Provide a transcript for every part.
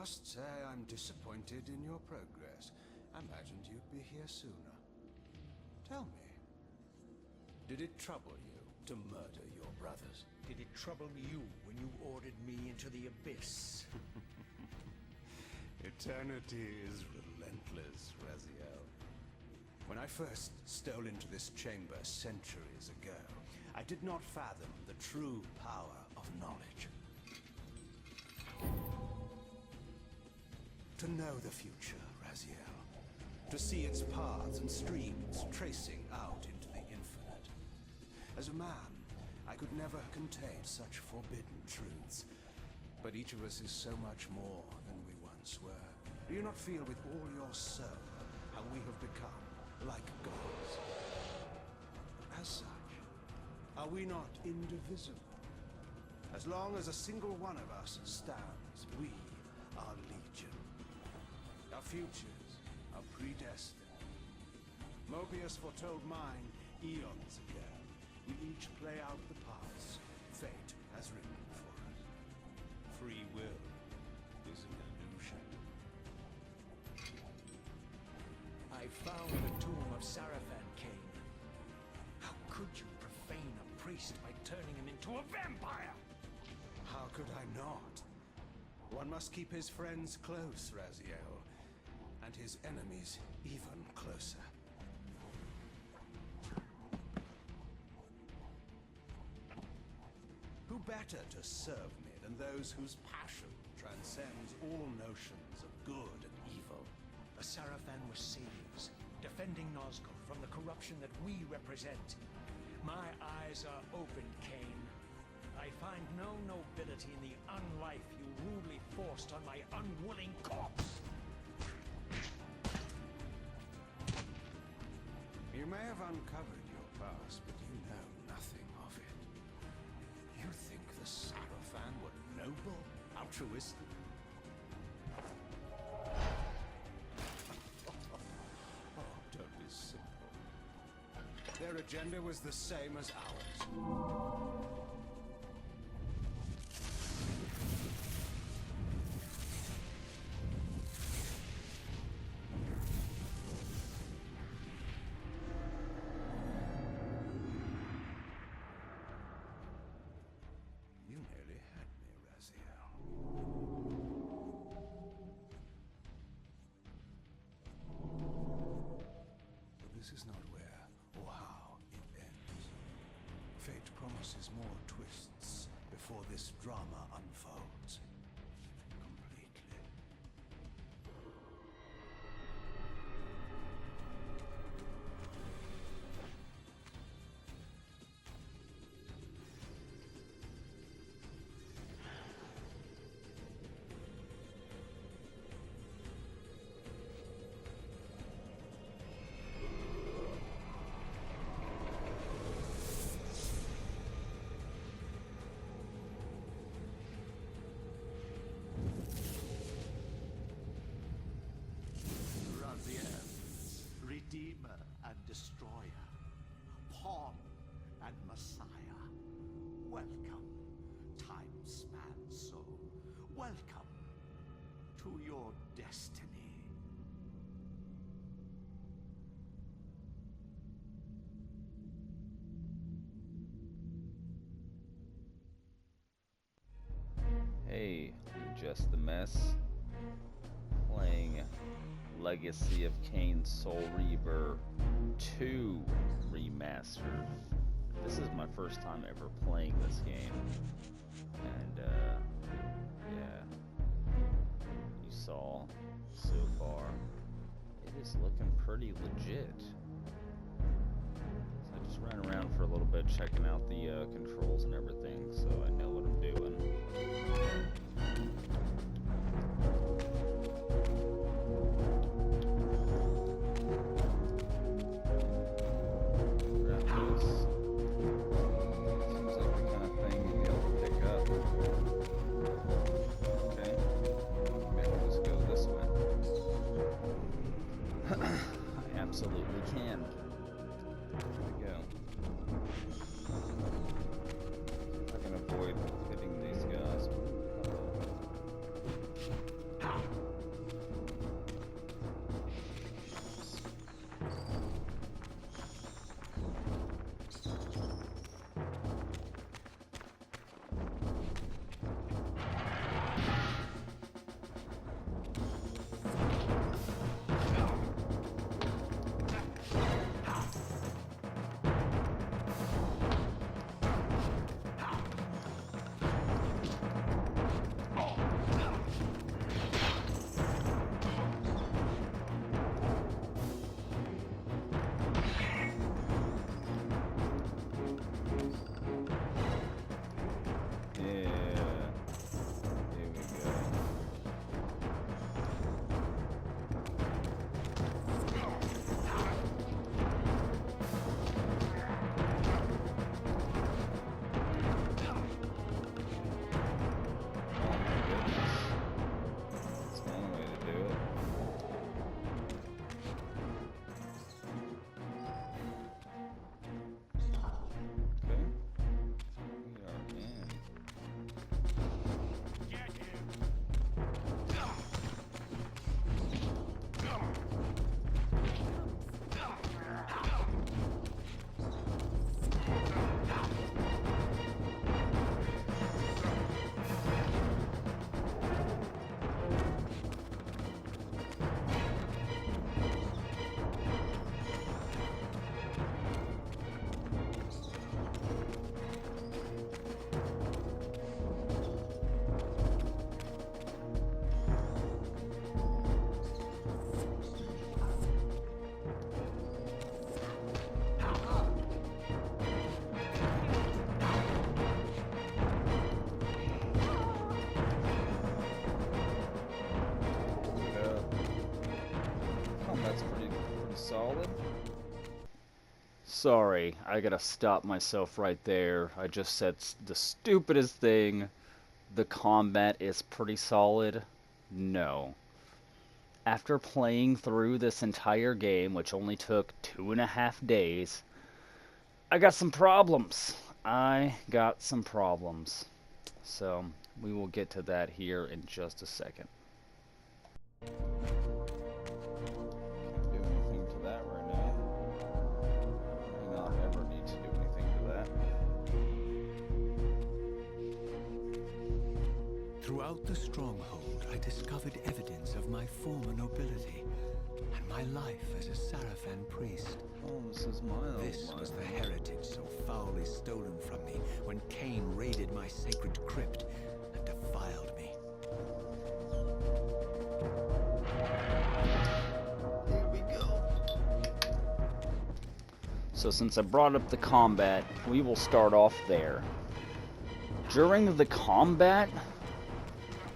must say I'm disappointed in your progress. I imagined you'd be here sooner. Tell me, did it trouble you to murder your brothers? Did it trouble you when you ordered me into the abyss? Eternity is relentless, Raziel. When I first stole into this chamber centuries ago, I did not fathom the true power of knowledge. To know the future, Raziel. To see its paths and streams tracing out into the infinite. As a man, I could never contain such forbidden truths. But each of us is so much more than we once were. Do you not feel with all your soul how we have become like gods? As such, are we not indivisible? As long as a single one of us stands, we are legion. Our futures are predestined. Mobius foretold mine eons ago. We each play out the parts fate has written for us. Free will is an illusion. I found the tomb of Sarafan Kane. How could you profane a priest by turning him into a vampire? How could I not? One must keep his friends close, Raziel, and his enemies even closer. Who better to serve me than those whose passion transcends all notions of good and evil? The Sarafan were saviors, defending Nazgûl from the corruption that we represent. My eyes are opened, Kane. I find no nobility in the unlife you rudely forced on my unwilling corpse. You may have uncovered your past, but you know nothing of it. You think the Sarafan were noble, altruistic? Oh, don't be simple. Their agenda was the same as ours. You nearly had me, Raziel. But this is not where or how it ends. Fate promises more twists before this drama unfolds completely. Redeemer and Destroyer, Pawn and Messiah. Welcome, time-span soul. Welcome to your destiny. Hey, Just the Mess. Playing Legacy of Kain Soul Reaver 2 Remastered. This is my first time ever playing this game. And, yeah. You saw so far. It is looking pretty legit. So I just ran around for a little bit checking out the controls and everything, so I know what I'm doing. Absolutely can. There we go. If I can avoid hitting these guys. solid. Sorry, I gotta stop myself right there. I just said the stupidest thing. The combat is pretty solid. No. After playing through this entire game, which only took 2.5 days, I got some problems. So, we will get to that here in just a second. Can't do anything to that right now. May not ever need to do anything to that. Throughout the stronghold, I discovered evidence of my former nobility and my life as a Sarafan priest. Oh, this is my old This life. was the heritage so foully stolen from me when Cain raided my sacred crypt and defiled me. Here we go. So since I brought up the combat, we will start off there. During the combat,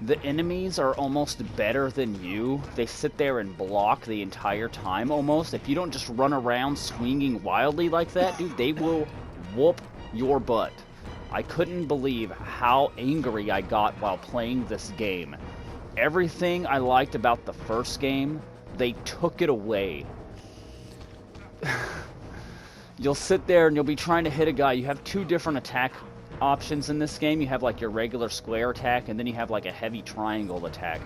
the enemies are almost better than you. They sit there and block the entire time almost. If you don't just run around swinging wildly like that, dude, they will whoop your butt. I couldn't believe how angry I got while playing this game. Everything I liked about the first game, they took it away. You'll sit there and you'll be trying to hit a guy. You have two different attack options in this game. You have like your regular square attack, and then you have like a heavy triangle attack.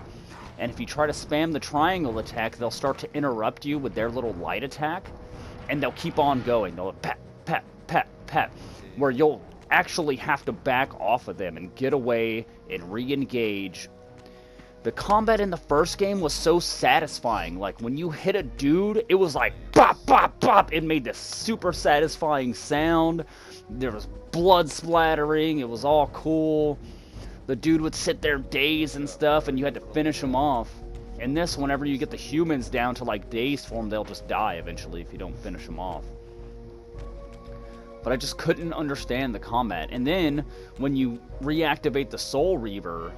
And if you try to spam the triangle attack, they'll start to interrupt you with their little light attack, and they'll keep on going. They'll pat, pat, pat, pat, where you'll actually have to back off of them and get away and re-engage. The combat in the first game was so satisfying. Like, when you hit a dude, it was like, bop, bop, bop. It made this super satisfying sound. There was blood splattering. It was all cool. The dude would sit there dazed and stuff, and you had to finish him off. In this, whenever you get the humans down to, like, dazed form, they'll just die eventually if you don't finish them off. But I just couldn't understand the combat. And then, when you reactivate the Soul Reaver,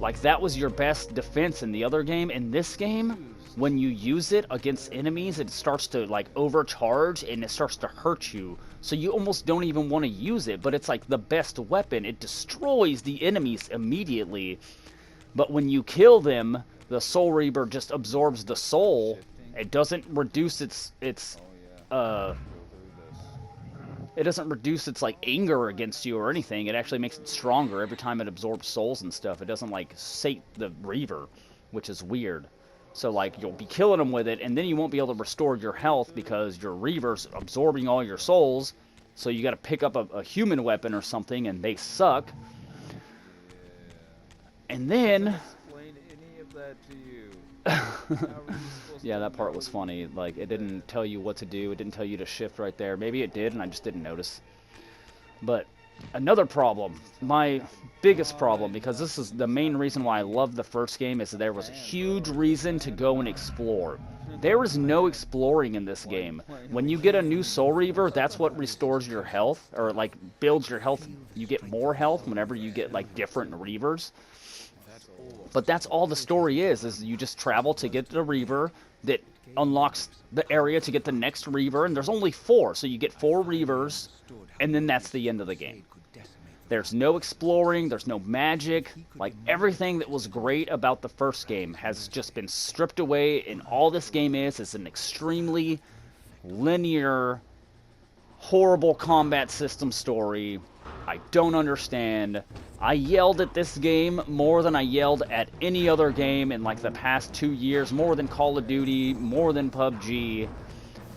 like, that was your best defense in the other game. In this game, when you use it against enemies, it starts to, like, overcharge, and it starts to hurt you. So you almost don't even want to use it, but it's, like, the best weapon. It destroys the enemies immediately. But when you kill them, the Soul Reaver just absorbs the soul. It doesn't reduce it doesn't reduce its, like, anger against you or anything. It actually makes it stronger every time it absorbs souls and stuff. It doesn't, like, sate the Reaver, which is weird. So, like, you'll be killing them with it, and then you won't be able to restore your health because your Reaver's absorbing all your souls. So you gotta pick up a human weapon or something, and they suck. And then... Explain any of that to you. Yeah, that part was funny. Like, it didn't tell you what to do. It didn't tell you to shift right there. Maybe it did, and I just didn't notice. But another problem, my biggest problem, because this is the main reason why I love the first game, is that there was a huge reason to go and explore. There is no exploring in this game. When you get a new Soul Reaver, that's what restores your health, or, like, builds your health. You get more health whenever you get, like, different Reavers. But that's all the story is you just travel to get the Reaver that unlocks the area to get the next Reaver, and there's only 4, so you get 4 Reavers, and then that's the end of the game. There's no exploring, there's no magic. Like, everything that was great about the first game has just been stripped away, and all this game is an extremely linear, horrible combat system story. I don't understand. I yelled at this game more than I yelled at any other game in, like, the past 2 years, more than Call of Duty, more than PUBG.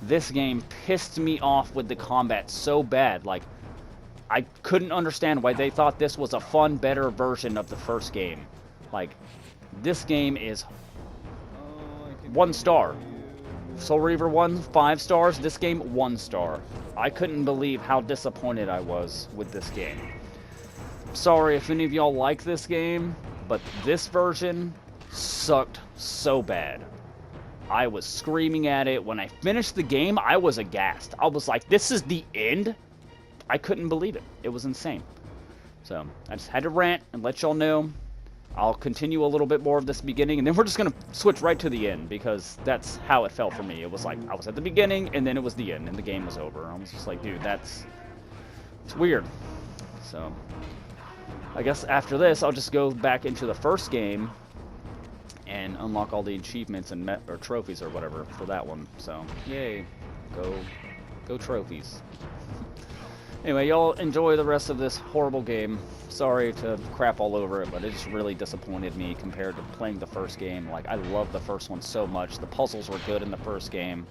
This game pissed me off with the combat so bad. Like, I couldn't understand why they thought this was a fun, better version of the first game. Like, this game is 1 star. Soul Reaver 1, 5 stars. This game, 1 star. I couldn't believe how disappointed I was with this game. Sorry if any of y'all like this game, but this version sucked so bad. I was screaming at it. When I finished the game, I was aghast. I was like, this is the end? I couldn't believe it. It was insane. So, I just had to rant and let y'all know I'll continue a little bit more of this beginning, and then we're just going to switch right to the end, because that's how it felt for me. It was like, I was at the beginning, and then it was the end, and the game was over. I was just like, dude, it's weird. So, I guess after this, I'll just go back into the first game, and unlock all the achievements and or trophies or whatever for that one. So, yay. Go trophies. Anyway, y'all enjoy the rest of this horrible game. Sorry to crap all over it, but it just really disappointed me compared to playing the first game. Like, I love the first one so much. The puzzles were good in the first game.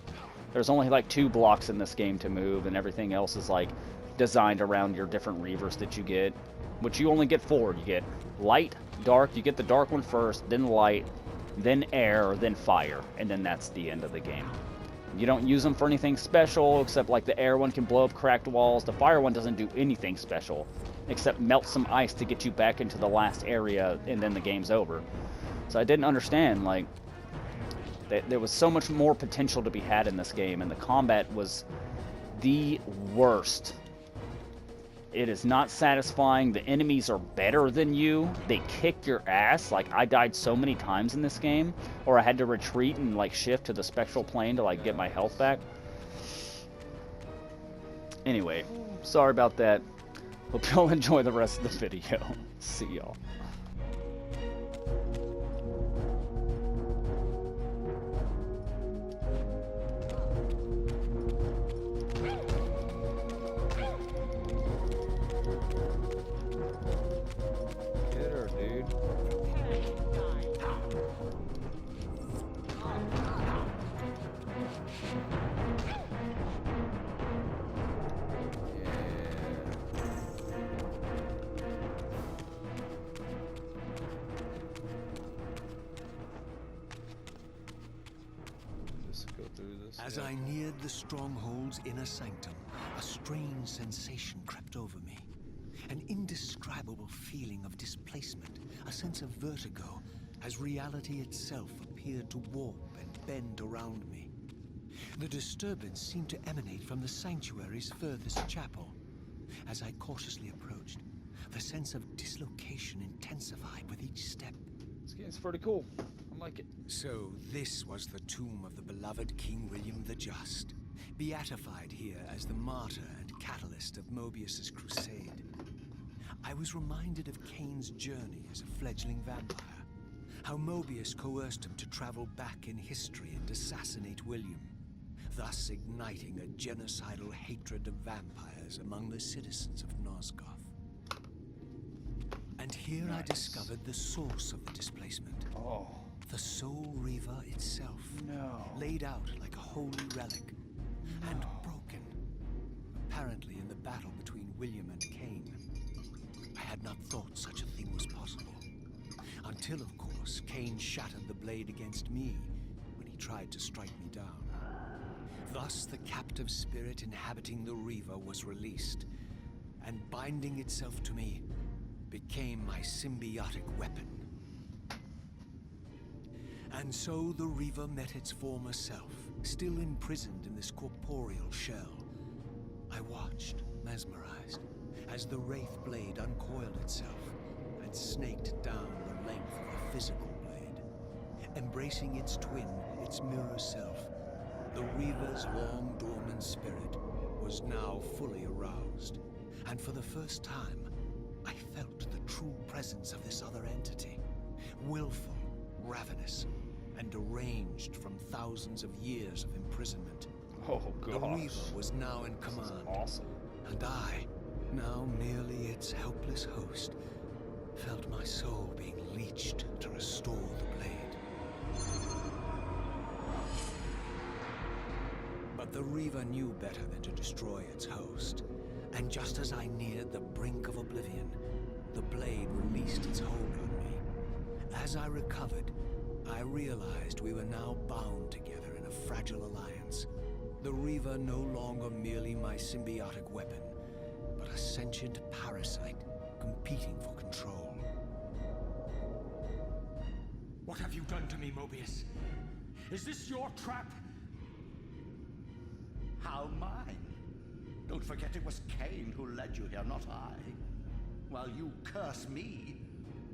There's only like 2 blocks in this game to move, and everything else is like designed around your different Reavers that you get, which you only get 4. You get light, dark, you get the dark one first, then light, then air, then fire, and then that's the end of the game. You don't use them for anything special, except like the air one can blow up cracked walls. The fire one doesn't do anything special, except melt some ice to get you back into the last area, and then the game's over. So I didn't understand, like, that there was so much more potential to be had in this game, and the combat was the worst. It is not satisfying. The enemies are better than you. They kick your ass. Like, I died so many times in this game, or I had to retreat and like shift to the spectral plane to like get my health back. Anyway, sorry about that. Hope y'all enjoy the rest of the video. See y'all. Get her, dude. As I neared the stronghold's inner sanctum, a strange sensation crept over me. An indescribable feeling of displacement, a sense of vertigo, as reality itself appeared to warp and bend around me. The disturbance seemed to emanate from the sanctuary's furthest chapel. As I cautiously approached, the sense of dislocation intensified with each step. This game's pretty cool. I like it. So this was the tomb of the beloved King William the Just, beatified here as the martyr and catalyst of Mobius's crusade. I was reminded of Kane's journey as a fledgling vampire, how Mobius coerced him to travel back in history and assassinate William, thus igniting a genocidal hatred of vampires among the citizens of Nosgoth. And here I discovered the source of the displacement. Oh. The Soul Reaver itself, laid out like a holy relic, and broken, apparently in the battle between William and Kane. I had not thought such a thing was possible, until, of course, Kane shattered the blade against me when he tried to strike me down. Thus, the captive spirit inhabiting the Reaver was released, and binding itself to me became my symbiotic weapon. And so the Reaver met its former self, still imprisoned in this corporeal shell. I watched, mesmerized, as the Wraith blade uncoiled itself and snaked down the length of the physical blade. Embracing its twin, its mirror self, the Reaver's long-dormant spirit was now fully aroused. And for the first time, I felt the true presence of this other entity, willful, ravenous, and deranged from thousands of years of imprisonment. Oh, gosh. The Reaver was now in command. Awesome. And I, now merely its helpless host, felt my soul being leached to restore the blade. But the Reaver knew better than to destroy its host. And just as I neared the brink of oblivion, the blade released its hold on me. As I recovered, I realized we were now bound together in a fragile alliance. The Reaver no longer merely my symbiotic weapon, but a sentient parasite competing for control. What have you done to me, Mobius? Is this your trap? How mine? Don't forget it was Kane who led you here, not I. While you curse me,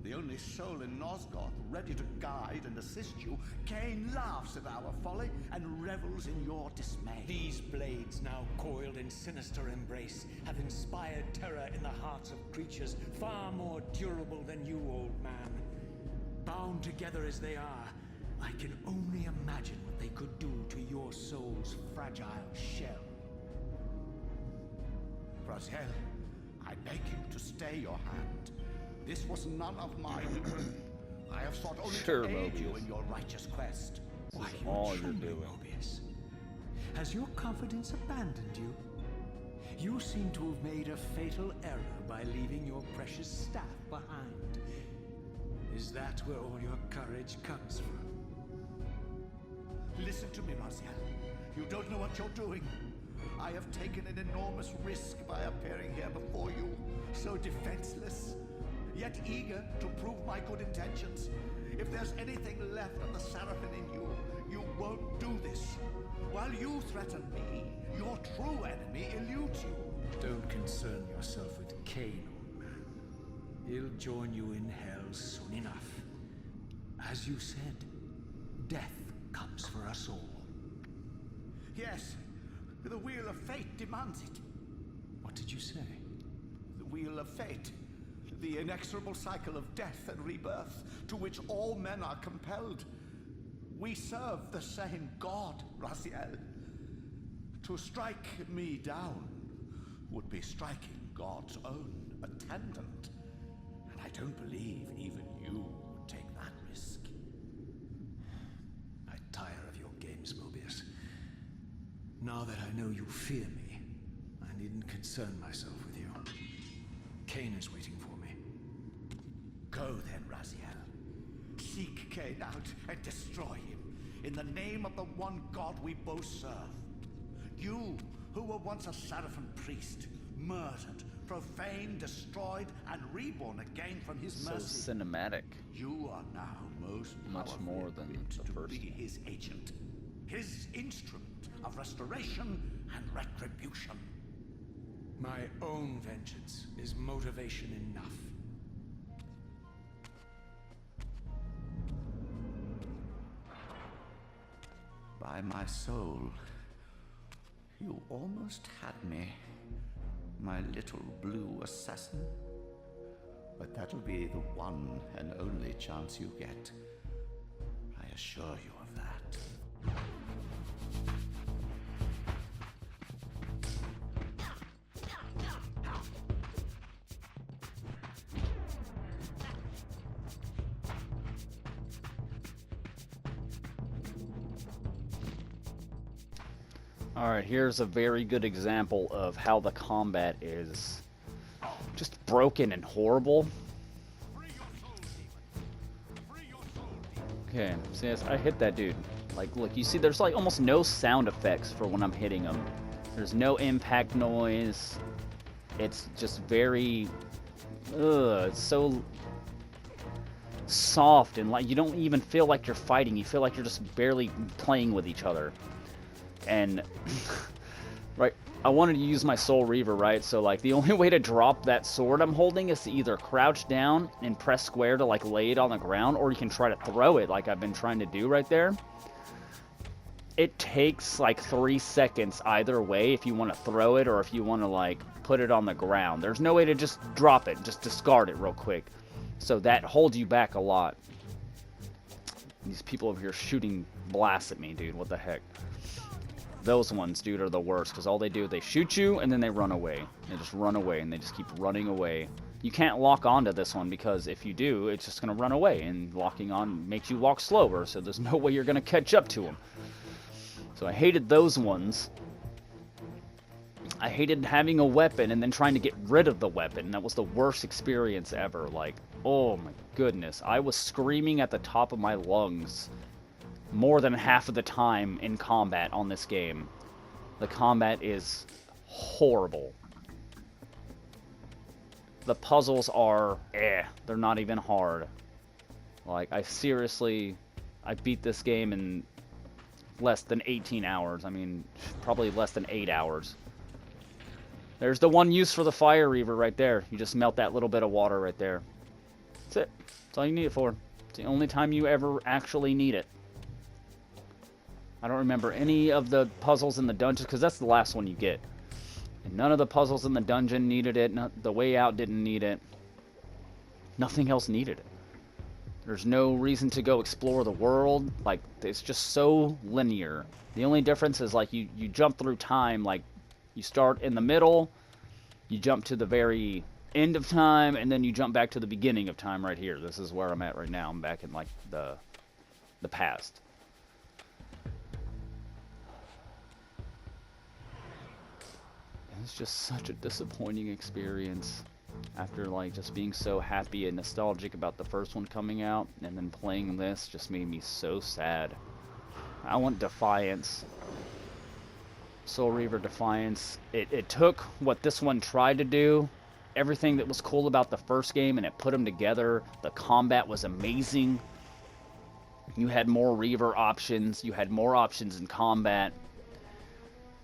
The only soul in Nosgoth ready to guide and assist you, Cain laughs at our folly and revels in your dismay. These blades, now coiled in sinister embrace, have inspired terror in the hearts of creatures far more durable than you, old man. Bound together as they are, I can only imagine what they could do to your soul's fragile shell. Raziel, I beg you to stay your hand. This was none of my doing. I have sought only Sure, to aid you Mobius. in your righteous quest. Why, is you all you're truly, doing. Mobius. Has your confidence abandoned you? You seem to have made a fatal error by leaving your precious staff behind. Is that where all your courage comes from? Listen to me, Raziel. You don't know what you're doing. I have taken an enormous risk by appearing here before you, so defenseless, yet eager to prove my good intentions. If there's anything left of the Seraphim in you, you won't do this. While you threaten me, your true enemy eludes you. Don't concern yourself with Cain, old man. He'll join you in hell soon enough. As you said, death comes for us all. Yes, the wheel of fate demands it. What did you say? The wheel of fate. The inexorable cycle of death and rebirth to which all men are compelled. We serve the same God, Raziel. To strike me down would be striking God's own attendant. And I don't believe even you would take that risk. I tire of your games, Mobius. Now that I know you fear me, I needn't concern myself with you. Cain is waiting for me. Go then, Raziel. Seek Cain out and destroy him in the name of the one God we both serve. You, who were once a Seraphim priest, murdered, profaned, destroyed, and reborn again from his So mercy. cinematic. You are now most Much powerfully more than equipped the to first be one. his agent, his instrument of restoration and retribution. My own vengeance is motivation enough. By my soul, you almost had me, my little blue assassin. But that'll be the one and only chance you get. I assure you of that. Alright, here's a very good example of how the combat is just broken and horrible. Okay, so yes, I hit that dude. Like, look, you see there's like almost no sound effects for when I'm hitting him. There's no impact noise. It's just very... it's so soft and like you don't even feel like you're fighting. You feel like you're just barely playing with each other. And right, I wanted to use my Soul Reaver, right? So like the only way to drop that sword I'm holding is to either crouch down and press square to like lay it on the ground, or you can try to throw it like I've been trying to do right there. It takes like 3 seconds either way if you want to throw it or if you want to like put it on the ground. There's no way to just drop it, just discard it real quick. So that holds you back a lot. These people over here shooting blasts at me, dude. What the heck? Those ones, dude, are the worst, because all they do, they shoot you, and then they run away. They just run away, and they just keep running away. You can't lock onto this one, because if you do, it's just going to run away, and locking on makes you walk slower, so there's no way you're going to catch up to them. So I hated those ones. I hated having a weapon and then trying to get rid of the weapon. That was the worst experience ever. Like, oh my goodness. I was screaming at the top of my lungs more than half of the time in combat on this game. The combat is horrible. The puzzles are they're not even hard. Like, I beat this game in less than 18 hours. I mean, probably less than 8 hours. There's the one use for the Fire Reaver right there. You just melt that little bit of water right there. That's it. That's all you need it for. It's the only time you ever actually need it. I don't remember any of the puzzles in the dungeon, because that's the last one you get. And none of the puzzles in the dungeon needed it. The way out didn't need it. Nothing else needed it. There's no reason to go explore the world. Like, it's just so linear. The only difference is, like, you jump through time. Like, you start in the middle, you jump to the very end of time, and then you jump back to the beginning of time right here. This is where I'm at right now. I'm back in, like, the past. It's just such a disappointing experience. After, like, just being so happy and nostalgic about the first one coming out, and then playing this just made me so sad. I want Defiance. Soul Reaver Defiance. It took what this one tried to do, everything that was cool about the first game, and it put them together. The combat was amazing. You had more Reaver options. You had more options in combat.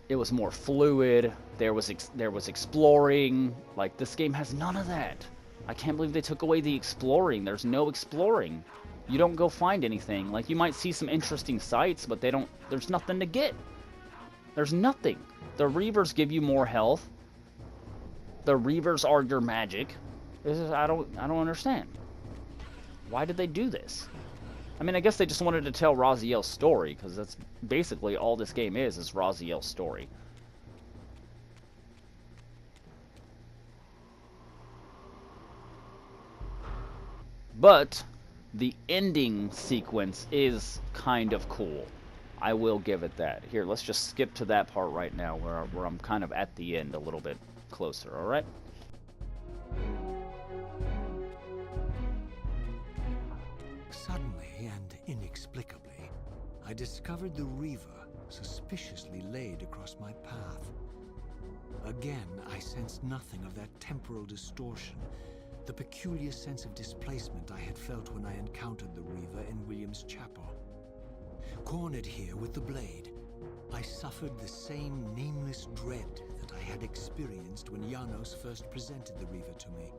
It was more fluid. There was exploring. Like, this game has none of that. I can't believe they took away the exploring. There's no exploring. You don't go find anything. Like, you might see some interesting sights, but there's nothing to get. There's nothing. The Reavers give you more health. The Reavers are your magic. I don't understand. Why did they do this? I mean, I guess they just wanted to tell Raziel's story, because that's basically all this game is Raziel's story. But the ending sequence is kind of cool. I will give it that. Here, let's just skip to that part right now where I'm kind of at the end a little bit closer, alright? Suddenly and inexplicably, I discovered the Reaver suspiciously laid across my path. Again, I sensed nothing of that temporal distortion, the peculiar sense of displacement I had felt when I encountered the Reaver in William's chapel. Cornered here with the blade, I suffered the same nameless dread that I had experienced when Janos first presented the Reaver to me.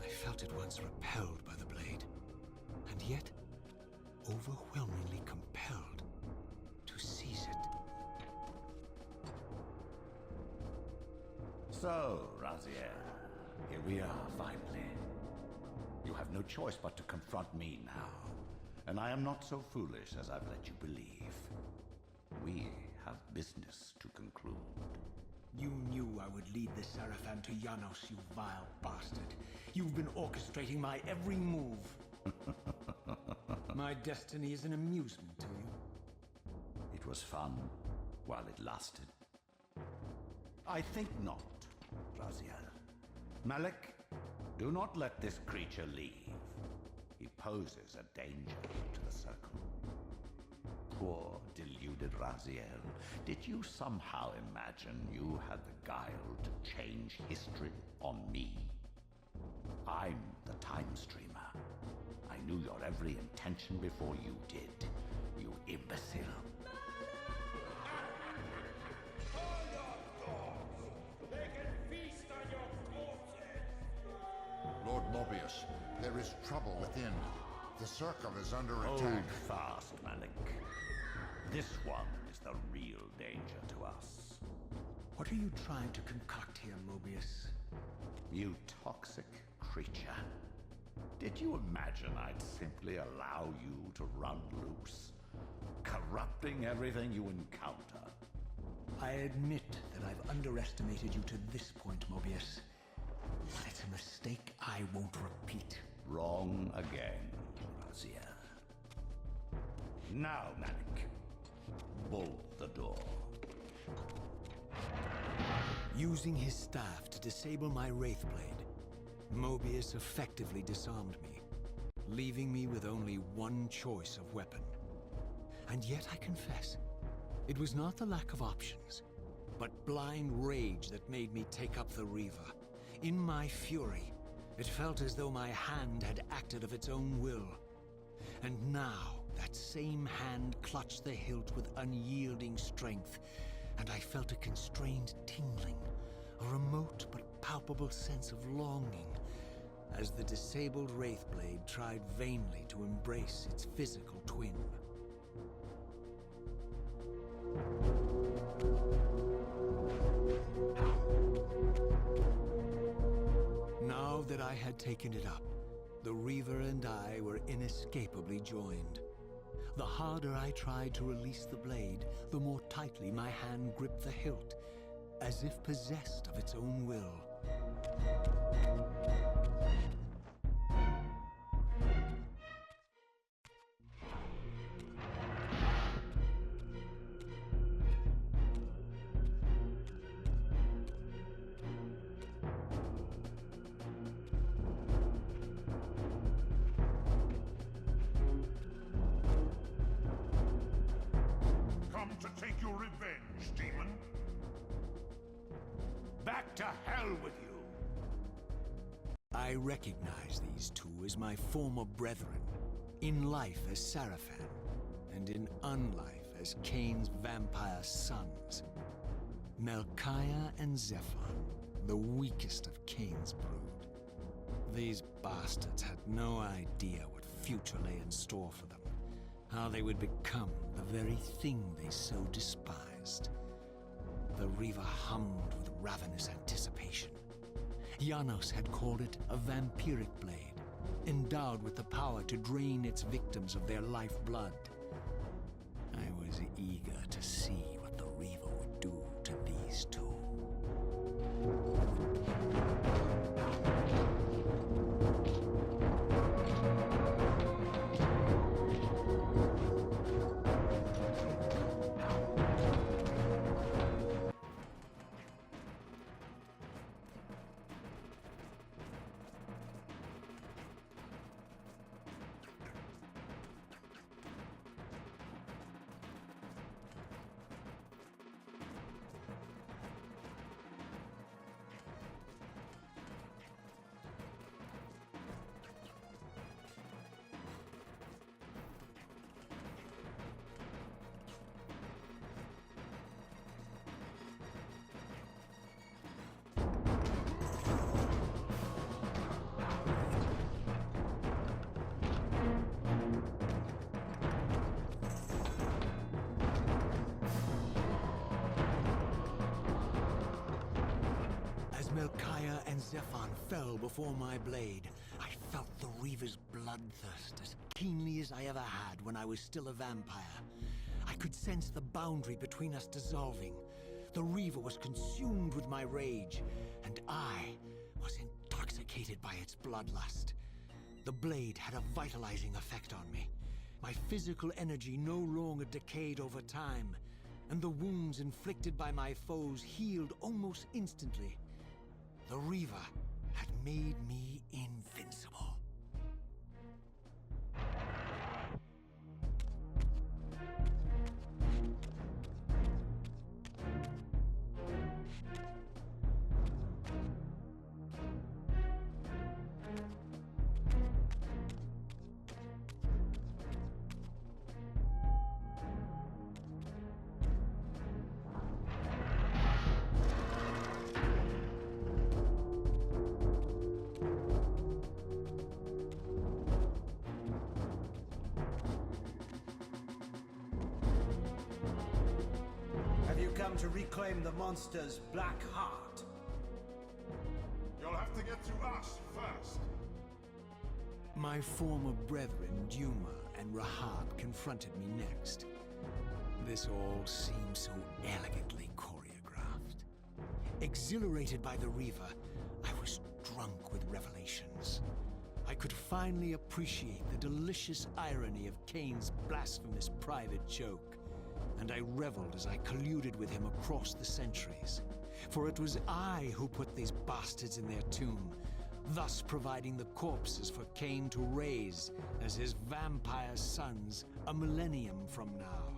I felt at once repelled by the blade, and yet overwhelmingly compelled to seize it. So, Raziel, here we are, finally. You have no choice but to confront me now, and I am not so foolish as I've let you believe. We have business to conclude. You knew I would lead the Seraphim to Janos, you vile bastard. You've been orchestrating my every move. My destiny is an amusement to you. It was fun while it lasted. I think not, Raziel. Malik, do not let this creature leave. He poses a danger to the Circle. Poor, deluded Raziel. Did you somehow imagine you had the guile to change history on me? I'm the Time Streamer. I knew your every intention before you did, you imbecile. Lord Mobius, there is trouble within. The Circle is under Hold attack. fast, Malik. This one is the real danger to us. What are you trying to concoct here, Mobius? You toxic creature. Did you imagine I'd simply allow you to run loose, corrupting everything you encounter? I admit that I've underestimated you to this point, Mobius. But it's a mistake I won't repeat. Wrong again, Raziel. Now, Malik, bolt the door. Using his staff to disable my Wraithblade, Mobius effectively disarmed me, leaving me with only one choice of weapon. And yet I confess, it was not the lack of options, but blind rage that made me take up the Reaver. In my fury, it felt as though my hand had acted of its own will. And now, that same hand clutched the hilt with unyielding strength, and I felt a constrained tingling, a remote but palpable sense of longing, as the disabled Wraithblade tried vainly to embrace its physical twin. Now that I had taken it up, the Reaver and I were inescapably joined. The harder I tried to release the blade, the more tightly my hand gripped the hilt, as if possessed of its own will. Come to take your revenge, demon. Back to hell with you! I recognize these two as my former brethren, in life as Sarafan, and in unlife as Cain's vampire sons. Melchiah and Zephon, the weakest of Cain's brood. These bastards had no idea what future lay in store for them, how they would become the very thing they so despised. The Reaver hummed with ravenous anticipation. Janos had called it a vampiric blade, endowed with the power to drain its victims of their lifeblood. I was eager to see what the Reaver would do to these two. Melchiah and Zephon fell before my blade. I felt the Reaver's bloodthirst as keenly as I ever had when I was still a vampire. I could sense the boundary between us dissolving. The Reaver was consumed with my rage, and I was intoxicated by its bloodlust. The blade had a vitalizing effect on me. My physical energy no longer decayed over time, and the wounds inflicted by my foes healed almost instantly. The Reaver had made me invincible. Come to reclaim the monster's black heart. You'll have to get through us first. My former brethren, Duma and Rahab, confronted me next. This all seemed so elegantly choreographed. Exhilarated by the Reaver, I was drunk with revelations. I could finally appreciate the delicious irony of Cain's blasphemous private joke. And I reveled as I colluded with him across the centuries. For it was I who put these bastards in their tomb, thus providing the corpses for Cain to raise as his vampire sons a millennium from now.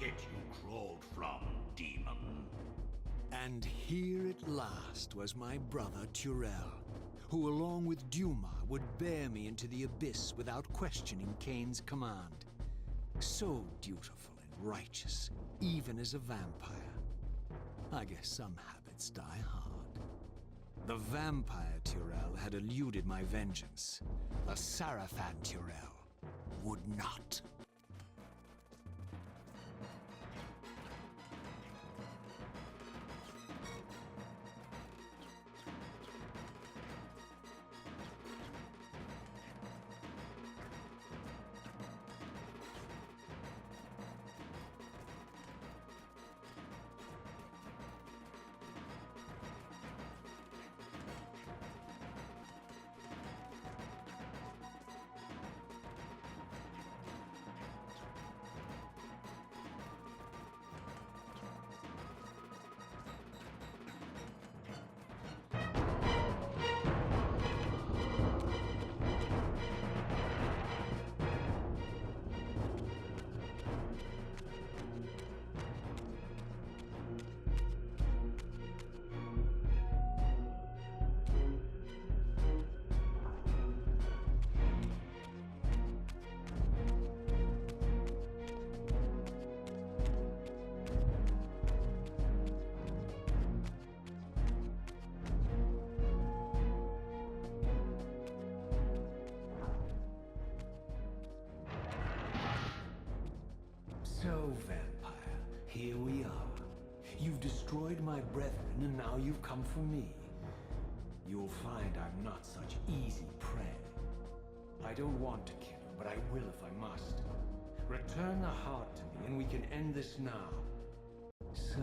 pit you crawled from, demon. And here at last was my brother Tyrell, who along with Duma would bear me into the abyss without questioning Kane's command. So dutiful and righteous, even as a vampire. I guess some habits die hard. The vampire Tyrell had eluded my vengeance. The Sarafan Tyrell would not. So, vampire, here we are. You've destroyed my brethren, and now you've come for me. You'll find I'm not such easy prey. I don't want to kill you, but I will if I must. Return the heart to me, and we can end this now. So,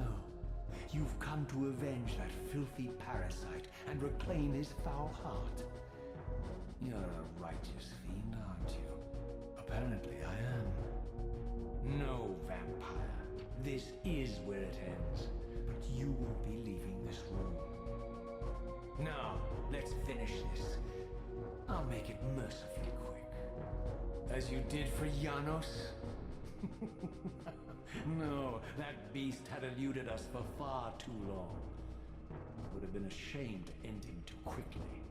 you've come to avenge that filthy parasite and reclaim his foul heart. You're a righteous fiend, aren't you? Apparently I am. No, vampire. This is where it ends. But you won't be leaving this room. Now, let's finish this. I'll make it mercifully quick. As you did for Janos? No, that beast had eluded us for far too long. It would have been a shame to end him too quickly.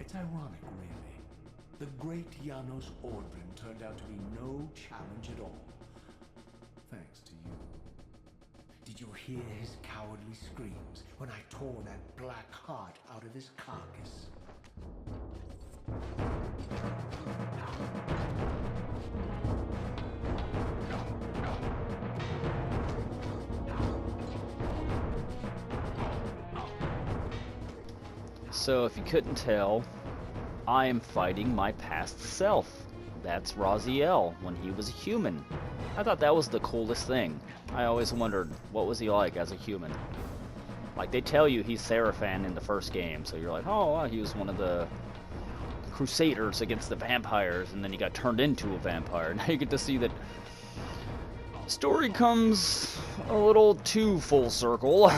It's ironic, really. The great Janos Ordrin turned out to be no challenge at all. Thanks to you. Did you hear his cowardly screams when I tore that black heart out of his carcass? So if you couldn't tell, I am fighting my past self. That's Raziel when he was a human. I thought that was the coolest thing. I always wondered, what was he like as a human? Like, they tell you he's Sarafan in the first game, so you're like, oh, wow, he was one of the crusaders against the vampires, and then he got turned into a vampire. Now you get to see that the story comes a little too full circle.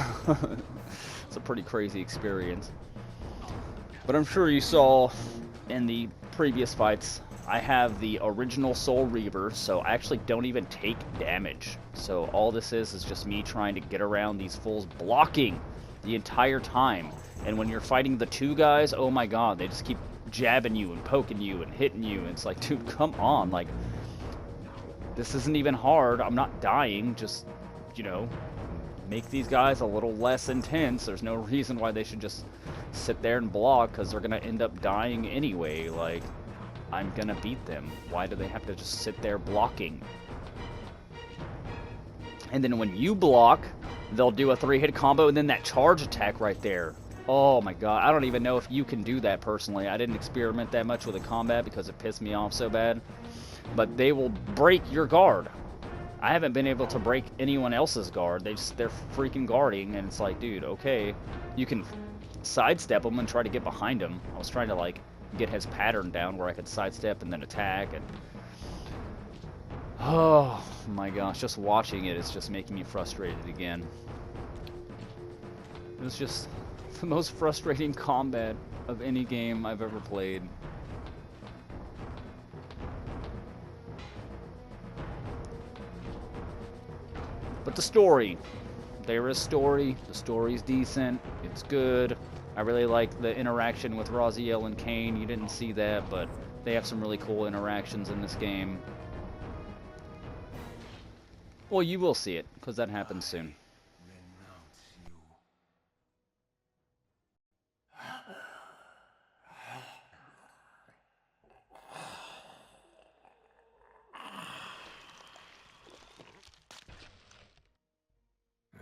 It's a pretty crazy experience. But I'm sure you saw in the previous fights, I have the original Soul Reaver, so I actually don't even take damage. So all this is just me trying to get around these fools, blocking the entire time. And when you're fighting the two guys, oh my god, they just keep jabbing you and poking you and hitting you. And it's like, dude, come on. Like, this isn't even hard. I'm not dying. Just, you know, make these guys a little less intense. There's no reason why they should just sit there and block, because they're going to end up dying anyway. Like, I'm gonna beat them. Why do they have to just sit there blocking? And then when you block, they'll do a 3-hit combo, and then that charge attack right there. Oh my god, I don't even know if you can do that personally. I didn't experiment that much with the combat because it pissed me off so bad. But they will break your guard. I haven't been able to break anyone else's guard. They're freaking guarding, and it's like, dude, okay. You can sidestep them and try to get behind them. I was trying to, like, get his pattern down where I could sidestep and then attack, and oh my gosh, just watching it is just making me frustrated again. It was just the most frustrating combat of any game I've ever played. But the story, there is story. The story's decent. It's good. I really like the interaction with Raziel and Kain. You didn't see that, but they have some really cool interactions in this game. Well, you will see it, because that happens soon. Renounce you.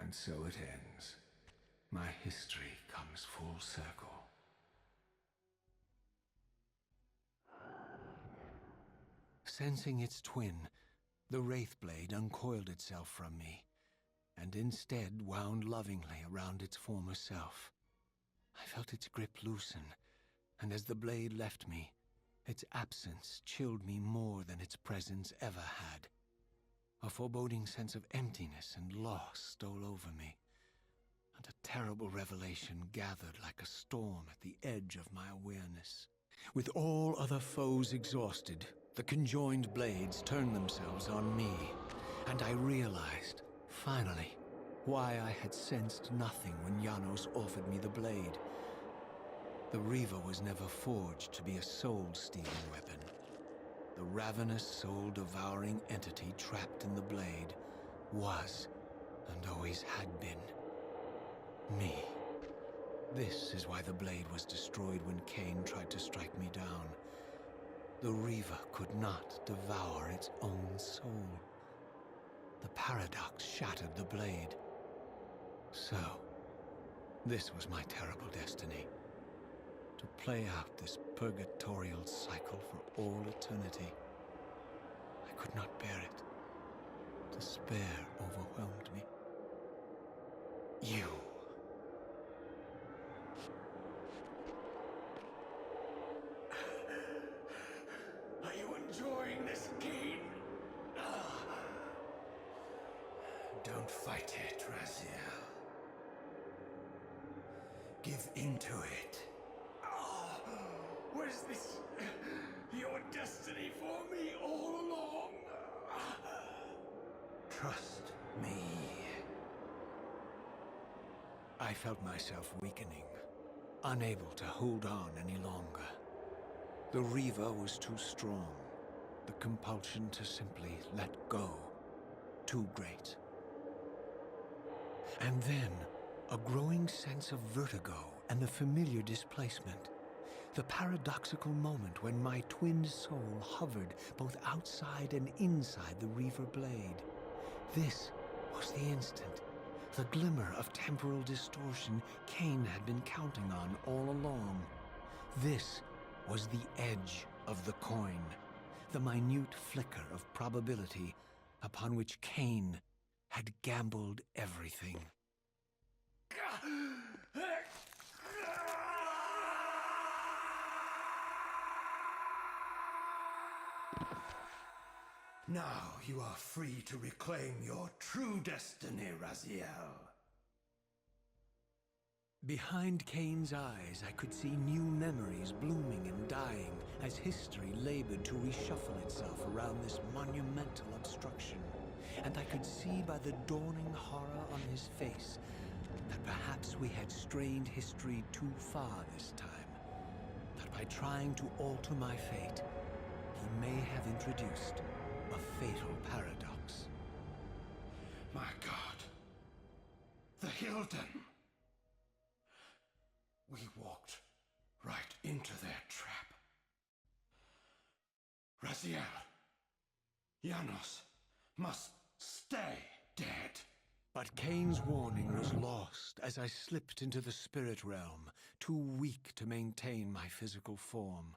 And so it ends. My history comes full circle. Sensing its twin, the Wraithblade uncoiled itself from me, and instead wound lovingly around its former self. I felt its grip loosen, and as the blade left me, its absence chilled me more than its presence ever had. A foreboding sense of emptiness and loss stole over me, and a terrible revelation gathered like a storm at the edge of my awareness. With all other foes exhausted, the conjoined blades turned themselves on me, and I realized, finally, why I had sensed nothing when Janos offered me the blade. The Reaver was never forged to be a soul-stealing weapon. The ravenous, soul-devouring entity trapped in the blade was, and always had been, me. This is why the blade was destroyed when Kain tried to strike me down. The Reaver could not devour its own soul. The paradox shattered the blade. So, this was my terrible destiny. To play out this purgatorial cycle for all eternity. I could not bear it. Despair overwhelmed me. You. Are you enjoying this game? Don't fight it, Raziel. Give into it. Was this your destiny for me all along? Trust me. I felt myself weakening, unable to hold on any longer. The Reaver was too strong. The compulsion to simply let go, too great. And then, a growing sense of vertigo and the familiar displacement. The paradoxical moment when my twin soul hovered both outside and inside the Reaver blade. This was the instant, the glimmer of temporal distortion Kain had been counting on all along. This was the edge of the coin, the minute flicker of probability upon which Kain had gambled everything. Now you are free to reclaim your true destiny, Raziel. Behind Kain's eyes, I could see new memories blooming and dying as history labored to reshuffle itself around this monumental obstruction. And I could see by the dawning horror on his face that perhaps we had strained history too far this time. That by trying to alter my fate, he may have introduced a fatal paradox. My God. The Hilden. We walked right into their trap. Raziel. Janos must stay dead. But Kain's warning was lost as I slipped into the spirit realm, too weak to maintain my physical form.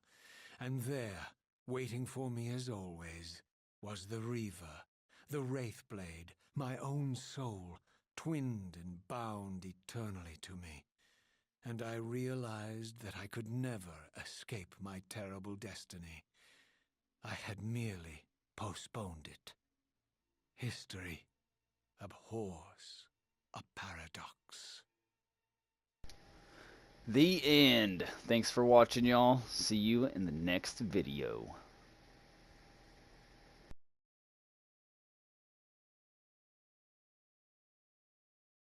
And there, waiting for me as always, was the Reaver, the Wraithblade, my own soul, twinned and bound eternally to me. And I realized that I could never escape my terrible destiny. I had merely postponed it. History abhors a paradox. The end. Thanks for watching, y'all. See you in the next video.